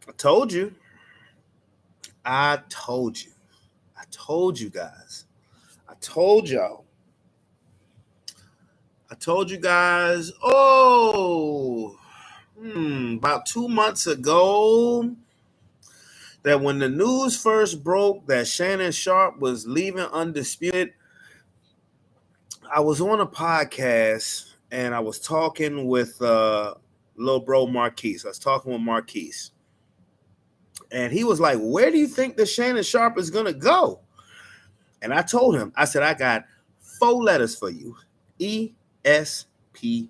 I told you. I told you. I told you guys. I told y'all. I told you guys. Oh, about 2 months ago, that when the news first broke that Shannon Sharpe was leaving Undisputed, I was on a podcast and I was talking with little bro Marquise. I was talking with Marquise. And he was like, "Where do you think the Shannon Sharpe is going to go?" And I told him, I said, "I got 4 letters for you. ESPN."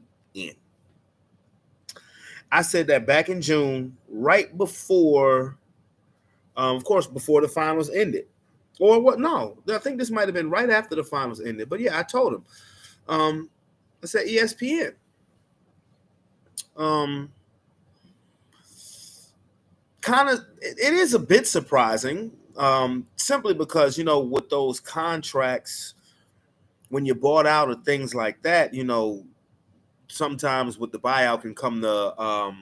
I said that back in June, right before, of course, before the finals ended. Or what? No, I think this might have been right after the finals ended. But yeah, I told him. I said ESPN. Kind of, it is a bit surprising, simply because, with those contracts, when you're bought out or things like that, sometimes with the buyout can come the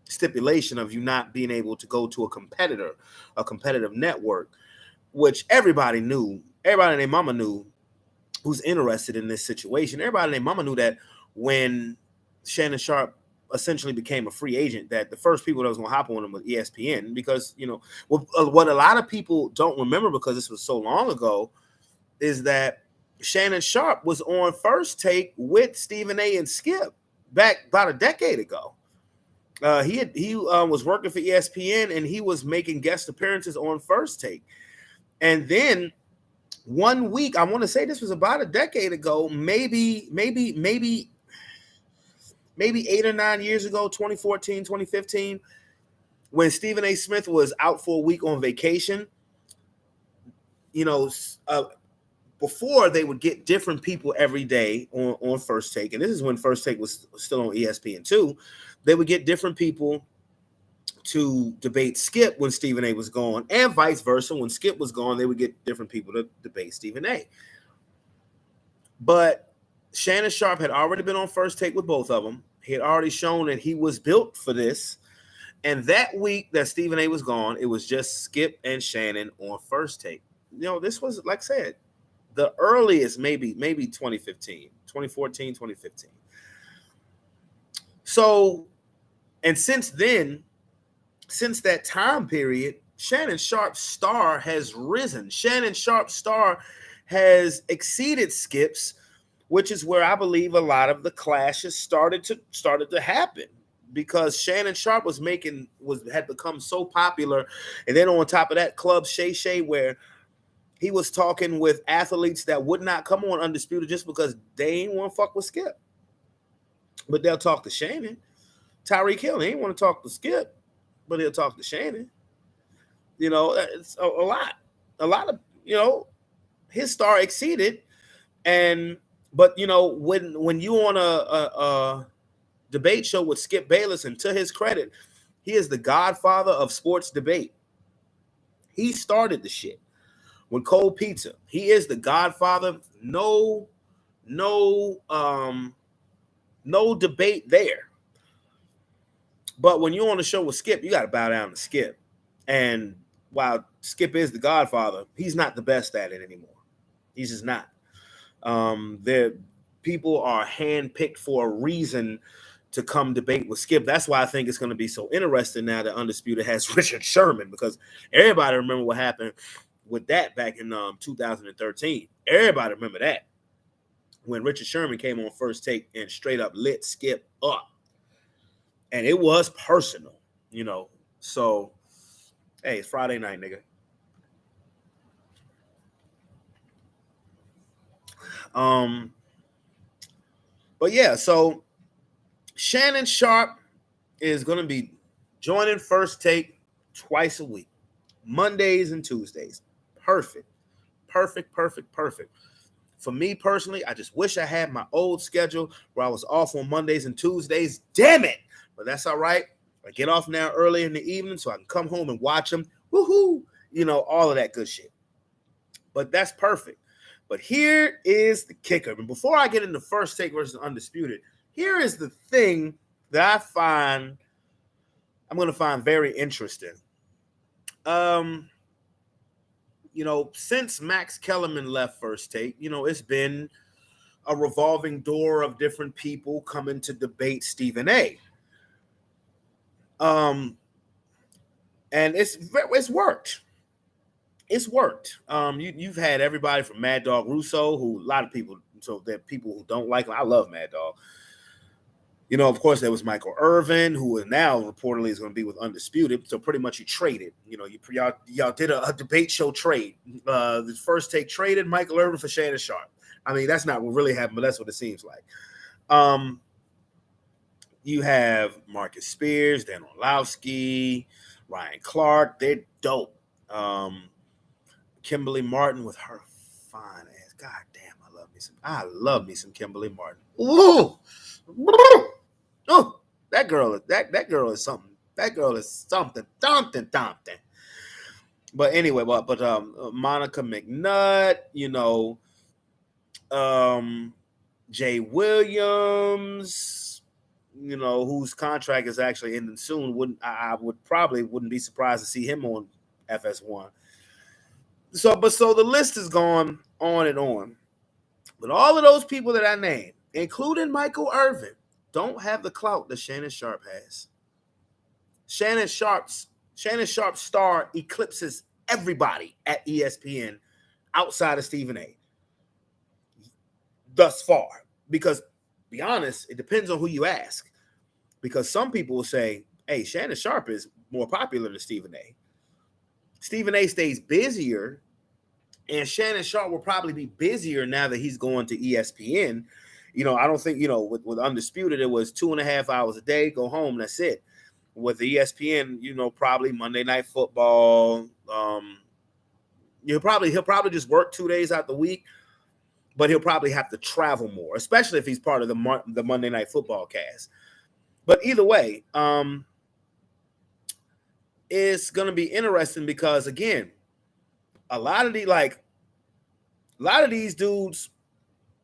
stipulation of you not being able to go to a competitive network, which everybody knew. Everybody and their mama knew who's interested in this situation. Everybody and their mama knew that when Shannon Sharpe essentially became a free agent, that the first people that was going to hop on him was ESPN, because, what a lot of people don't remember, because this was so long ago, is that Shannon Sharpe was on First Take with Stephen A. and Skip back about a decade ago. He was working for ESPN, and he was making guest appearances on First Take. And then one week, I want to say this was about a decade ago, maybe 8 or 9 years ago, 2014, 2015, when Stephen A. Smith was out for a week on vacation. Before, they would get different people every day on First Take, and this is when First Take was still on ESPN2. They would get different people to debate Skip when Stephen A. was gone, and vice versa. When Skip was gone, they would get different people to debate Stephen A. But Shannon Sharpe had already been on First Take with both of them. He had already shown that he was built for this. And that week that Stephen A. was gone, it was just Skip and Shannon on First Take. This was, like I said, the earliest, maybe 2015, 2014, 2015. So, and since then, since that time period, Shannon Sharpe's star has risen. Shannon Sharpe's star has exceeded Skip's, which is where I believe a lot of the clashes started to happen, because Shannon Sharpe had become so popular. And then on top of that, Club Shay Shay, where he was talking with athletes that would not come on Undisputed just because they ain't want to fuck with Skip. But they'll talk to Shannon. Tyreek Hill, he ain't want to talk to Skip, but he'll talk to Shannon. It's a lot. A lot of, his star exceeded. But when you on a debate show with Skip Bayless, and to his credit, he is the godfather of sports debate. He started the shit. When Cold Pizza, he is the godfather. No debate there. But when you're on the show with Skip, you got to bow down to Skip. And while Skip is the godfather, he's not the best at it anymore. He's just not. People are handpicked for a reason to come debate with Skip. That's why I think it's going to be so interesting now that Undisputed has Richard Sherman, because everybody remember what happened with that back in 2013. Everybody remember that, when Richard Sherman came on First Take and straight up lit Skip up. And it was personal, So, hey, it's Friday night, nigga. But yeah, so Shannon Sharpe is going to be joining First Take twice a week, Mondays and Tuesdays. Perfect. For me personally, I just wish I had my old schedule where I was off on Mondays and Tuesdays. Damn it. But that's all right. I get off now early in the evening so I can come home and watch them. Woohoo. All of that good shit. But that's perfect. But here is the kicker. And before I get into First Take versus Undisputed, here is the thing that I find I'm going to find very interesting. Since Max Kellerman left First Take, it's been a revolving door of different people coming to debate Stephen A. And it's worked. It's worked. You've had everybody from Mad Dog Russo, who a lot of people, so there are people who don't like him. I love Mad Dog. Of course, there was Michael Irvin, who now reportedly is going to be with Undisputed. So pretty much you traded. Y'all did a debate show trade. The First Take traded Michael Irvin for Shannon Sharpe. I mean, that's not what really happened, but that's what it seems like. You have Marcus Spears, Dan Orlowski, Ryan Clark. They're dope. Kimberly Martin with her fine ass. God damn, I love me some Kimberly Martin. Ooh. Oh, that girl is something. That girl is something. But anyway, but Monica McNutt, Jay Williams, whose contract is actually ending soon. I wouldn't be surprised to see him on FS1. So the list is gone on and on. But all of those people that I named, including Michael Irvin, don't have the clout that Shannon Sharpe has. Shannon Sharpe's star eclipses everybody at ESPN outside of Stephen A. thus far. Because, be honest, it depends on who you ask. Because some people will say, hey, Shannon Sharpe is more popular than Stephen A. Stephen A stays busier, and Shannon Sharpe will probably be busier now that he's going to ESPN. I don't think, with Undisputed, it was 2.5 hours a day, go home, that's it. With the ESPN, probably Monday Night Football. He'll probably just work 2 days out the week, but he'll probably have to travel more, especially if he's part of the Monday Night Football cast. But either way, it's going to be interesting because, again, a lot of these dudes,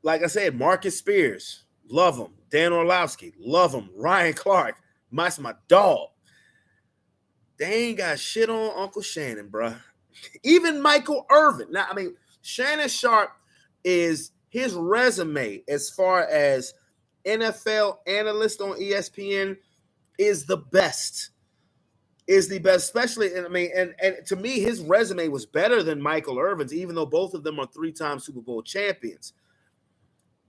like I said, Marcus Spears, love him. Dan Orlowski, love him. Ryan Clark, that's my dog. They ain't got shit on Uncle Shannon, bruh. Even Michael Irvin. Now, Shannon Sharpe is his resume as far as NFL analyst on ESPN is the best. Is the best, especially, and to me, his resume was better than Michael Irvin's, even though both of them are 3-time Super Bowl champions.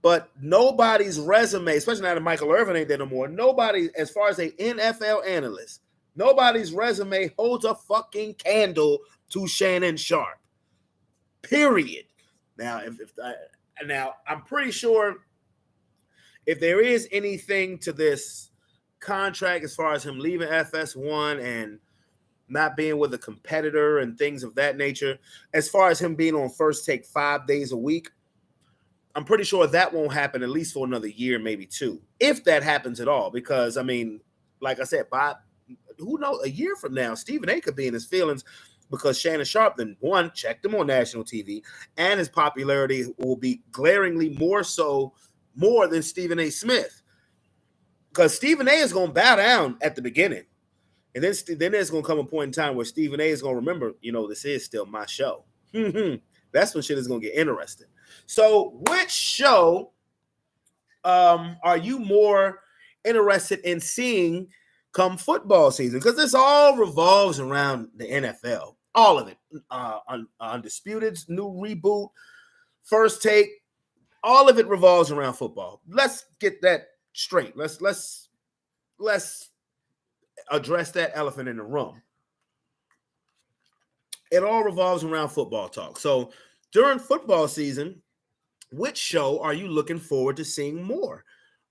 But nobody's resume, especially now that Michael Irvin ain't there no more, nobody, as far as an NFL analyst, nobody's resume holds a fucking candle to Shannon Sharpe. Period. Now, now I'm pretty sure if there is anything to this contract as far as him leaving FS1 and not being with a competitor and things of that nature, as far as him being on First Take 5 days a week, I'm pretty sure that won't happen at least for another year, maybe 2, if that happens at all. Because, like I said, who knows, a year from now, Stephen A could be in his feelings because Shannon Sharpe, then one, checked him on national TV, and his popularity will be glaringly more than Stephen A. Smith. Because Stephen A is going to bow down at the beginning. And then there's going to come a point in time where Stephen A is going to remember, this is still my show. That's when shit is going to get interesting. So which show are you more interested in seeing come football season? Because this all revolves around the NFL. All of it. Undisputed's new reboot, First Take, all of it revolves around football. Let's get that straight. Let's address that elephant in the room. It all revolves around football talk. So during football season, which show are you looking forward to seeing more?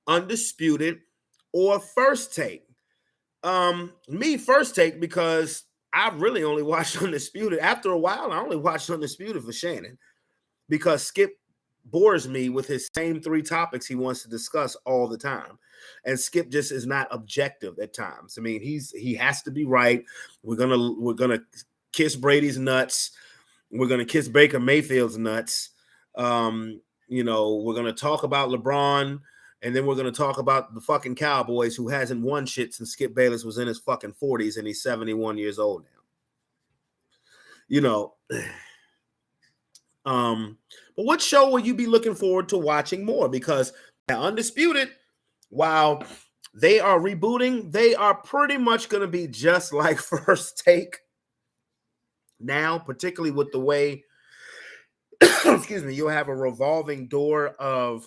Undisputed or First Take? Me, First Take, because I really only watched Undisputed. After a while, I only watched Undisputed for Shannon because Skip bores me with his same 3 topics he wants to discuss all the time. And Skip just is not objective at times. He has to be right. We're gonna kiss Brady's nuts. We're gonna kiss Baker Mayfield's nuts. We're gonna talk about LeBron And then we're going to talk about the fucking Cowboys, who hasn't won shit since Skip Bayless was in his fucking 40s, and he's 71 years old now. You know, but what show will you be looking forward to watching more? Because Undisputed, while they are rebooting, they are pretty much going to be just like First Take now, particularly with the way, excuse me, you'll have a revolving door of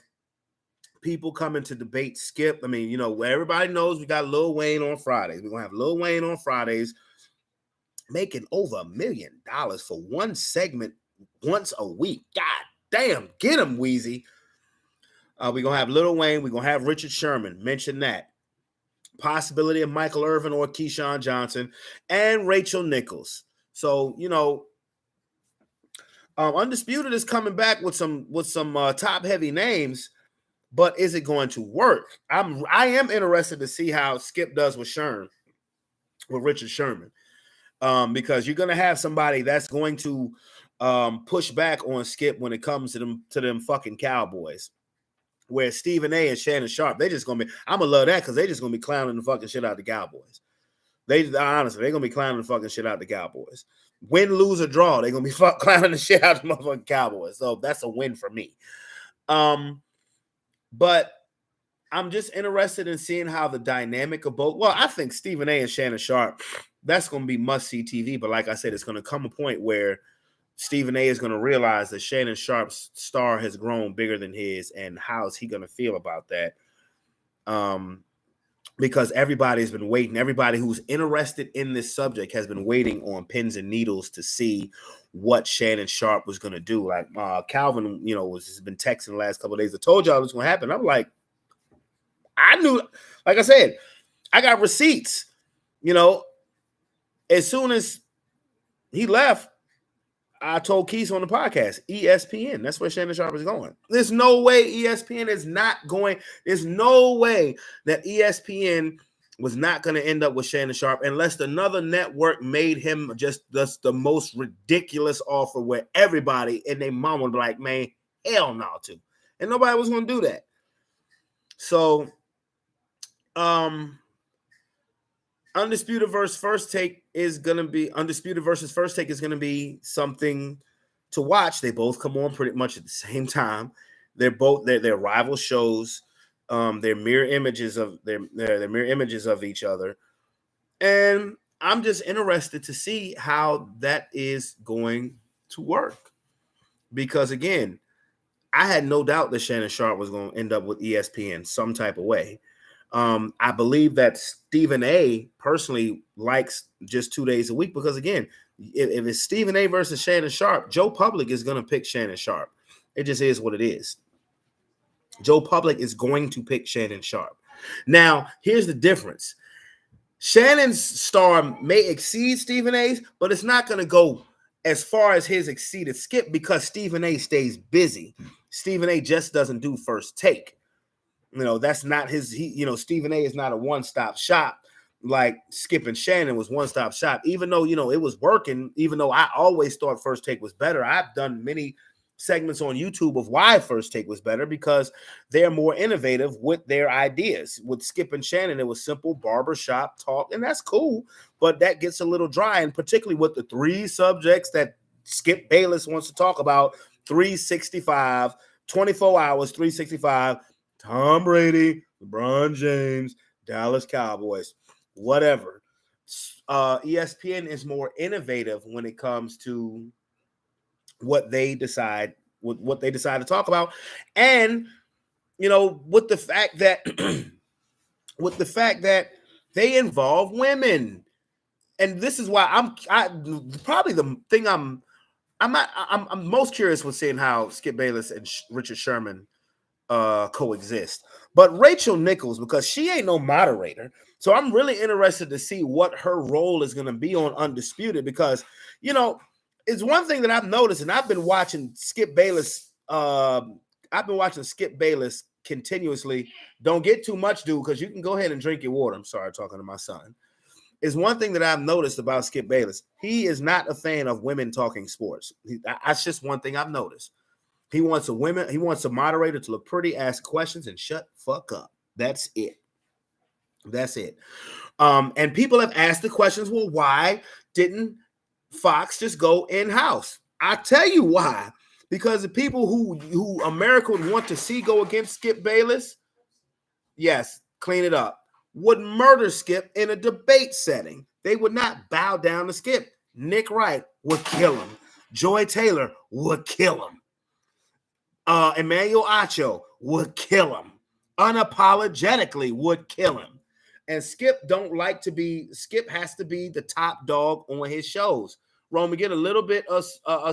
people coming to debate Skip. I mean, you know, everybody knows we got Lil Wayne on Fridays. We're going to have Lil Wayne on Fridays making over $1 million for one segment once a week. God damn, get him, Wheezy. We're going to have Lil Wayne. We're going to have Richard Sherman. Mention that. Possibility of Michael Irvin or Keyshawn Johnson and Rachel Nichols. So, you know, Undisputed is coming back with some top heavy names, but is it going to work? I am interested to see how Skip does with Richard Sherman, because you're going to have somebody that's going to push back on Skip when it comes to them fucking Cowboys. Where Stephen A. and Shannon Sharpe, they just gonna be, I'm gonna love that because they just gonna be clowning the fucking shit out of the Cowboys. Honestly, they're gonna be clowning the fucking shit out of the Cowboys. Win, lose, or draw, they're gonna be clowning the shit out of the motherfucking Cowboys. So that's a win for me. But I'm just interested in seeing how the dynamic of both. Well, I think Stephen A. and Shannon Sharpe, that's gonna be must-see TV. But like I said, it's gonna come a point where Stephen A. is going to realize that Shannon Sharpe's star has grown bigger than his, and how's he going to feel about that? Because everybody's been waiting. Everybody who's interested in this subject has been waiting on pins and needles to see what Shannon Sharpe was going to do. Like Calvin, you know, has been texting the last couple of days. I told y'all it was going to happen. I'm like, I knew. Like I said, I got receipts. You know, as soon as he left, I told Keith on the podcast, ESPN. That's where Shannon Sharpe is going. There's no way ESPN is not going. There's no way that ESPN was not going to end up with Shannon Sharpe unless another network made him just the most ridiculous offer where everybody and their mom would be like, man, hell no to. And nobody was going to do that. So, Undisputed versus First Take is going to be something to watch. They both come on pretty much at the same time. They're rival shows. They're mirror images of each other. And I'm just interested to see how that is going to work. Because again, I had no doubt that Shannon Sharpe was going to end up with ESPN some type of way. I believe that Stephen A. personally likes just 2 days a week because, again, if it's Stephen A. versus Shannon Sharpe, Joe Public is going to pick Shannon Sharpe. It just is what it is. Joe Public is going to pick Shannon Sharpe. Now, here's the difference. Shannon's star may exceed Stephen A.'s, but it's not going to go as far as his exceeded Skip because Stephen A. stays busy. Stephen A. just doesn't do First Take. You know, that's not his, Stephen A. is not a one-stop shop like Skip and Shannon was one-stop shop. Even though, it was working, even though I always thought First Take was better. I've done many segments on YouTube of why First Take was better because they're more innovative with their ideas. With Skip and Shannon, it was simple barbershop talk, and that's cool, but that gets a little dry, and particularly with the three subjects that Skip Bayless wants to talk about, 365, 24 hours, 365, Tom Brady, LeBron James, Dallas Cowboys, whatever. ESPN is more innovative when it comes to what they decide to talk about, and with the fact that they involve women, and this is why I'm probably the thing I'm most curious with seeing how Skip Bayless and Richard Sherman coexist. But Rachel Nichols, because she ain't no moderator, so I'm really interested to see what her role is going to be on Undisputed, because it's one thing that I've noticed, and I've been watching Skip Bayless continuously. Don't get too much, dude, because you can go ahead and drink your water. I'm sorry, talking to my son. Is one thing that I've noticed about Skip Bayless. He is not a fan of women talking sports. That's just one thing I've noticed. He wants a moderator to look pretty, ask questions, and shut fuck up. That's it. That's it. And people have asked the questions, well, why didn't Fox just go in-house? I tell you why. Because the people who America would want to see go against Skip Bayless, yes, clean it up, would murder Skip in a debate setting. They would not bow down to Skip. Nick Wright would kill him. Joy Taylor would kill him. Emmanuel Acho would kill him. Unapologetically would kill him. And Skip has to be the top dog on his shows. Roman, get a little bit of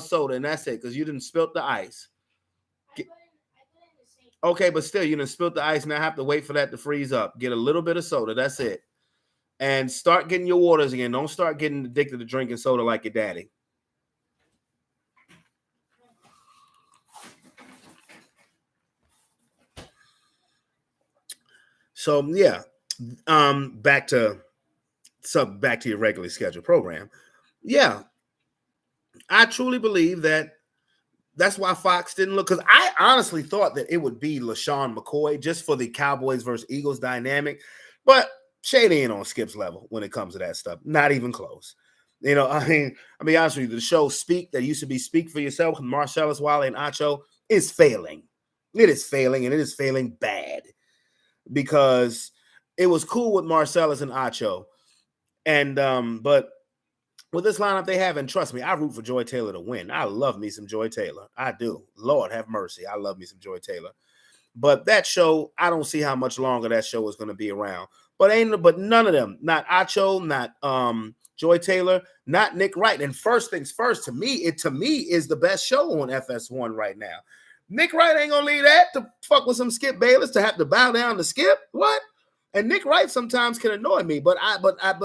soda, and that's it, because you didn't spilt the ice. Okay, but still, you didn't spilt the ice, and I have to wait for that to freeze up. Get a little bit of soda, that's it. And start getting your waters again. Don't start getting addicted to drinking soda like your daddy. So yeah, back to your regularly scheduled program. Yeah, I truly believe that's why Fox didn't look, because I honestly thought that it would be LaShawn McCoy just for the Cowboys versus Eagles dynamic, but Shady ain't on Skip's level when it comes to that stuff. Not even close. You know, I mean, I'll be honest with you, the show Speak, that used to be Speak for Yourself with Marcellus Wiley and Acho, is failing. It is failing, and it is failing bad, because it was cool with Marcellus and Acho. And but with this lineup they have, and trust me, I root for Joy Taylor to win. I love me some Joy Taylor. I do. Lord have mercy. I love me some Joy Taylor. But that show, I don't see how much longer that show is going to be around. But none of them, not Acho, not Joy Taylor, not Nick Wright. And first things first, to me is the best show on FS1 right now. Nick Wright ain't gonna leave that to fuck with some Skip Bayless, to have to bow down to Skip. What? And Nick Wright sometimes can annoy me, but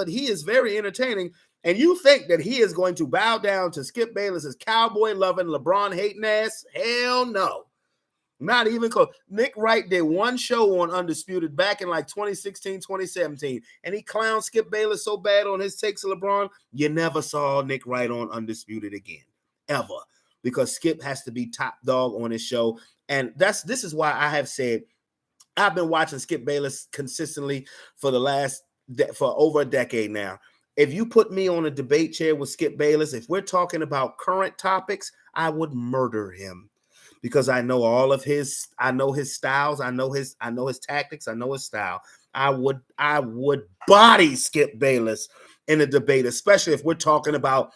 he is very entertaining. And you think that he is going to bow down to Skip Bayless's cowboy loving, LeBron hating ass? Hell no. Not even close. Nick Wright did one show on Undisputed back in like 2016, 2017, and he clowned Skip Bayless so bad on his takes of LeBron, you never saw Nick Wright on Undisputed again, ever, because Skip has to be top dog on his show. And this is why I have said I've been watching Skip Bayless consistently for over a decade now. If you put me on a debate chair with Skip Bayless, if we're talking about current topics, I would murder him, because I know all of his, I know his styles, I know his tactics, I know his style. I would body Skip Bayless in a debate, especially if we're talking about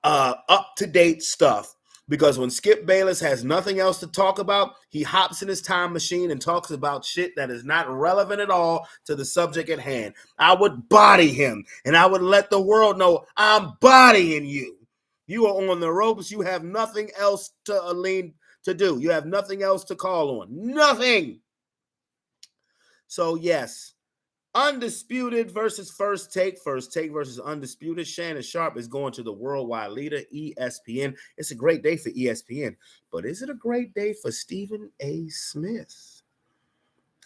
up-to-date stuff. Because when Skip Bayless has nothing else to talk about, he hops in his time machine and talks about shit that is not relevant at all to the subject at hand. I would body him, and I would let the world know I'm bodying you. You are on the ropes. You have nothing else to do. You have nothing else to call on. Nothing. So yes, Undisputed versus First Take. First Take versus Undisputed. Shannon Sharpe is going to the worldwide leader, ESPN. It's a great day for ESPN, but is it a great day for Stephen A. Smith?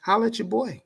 Holla at your boy.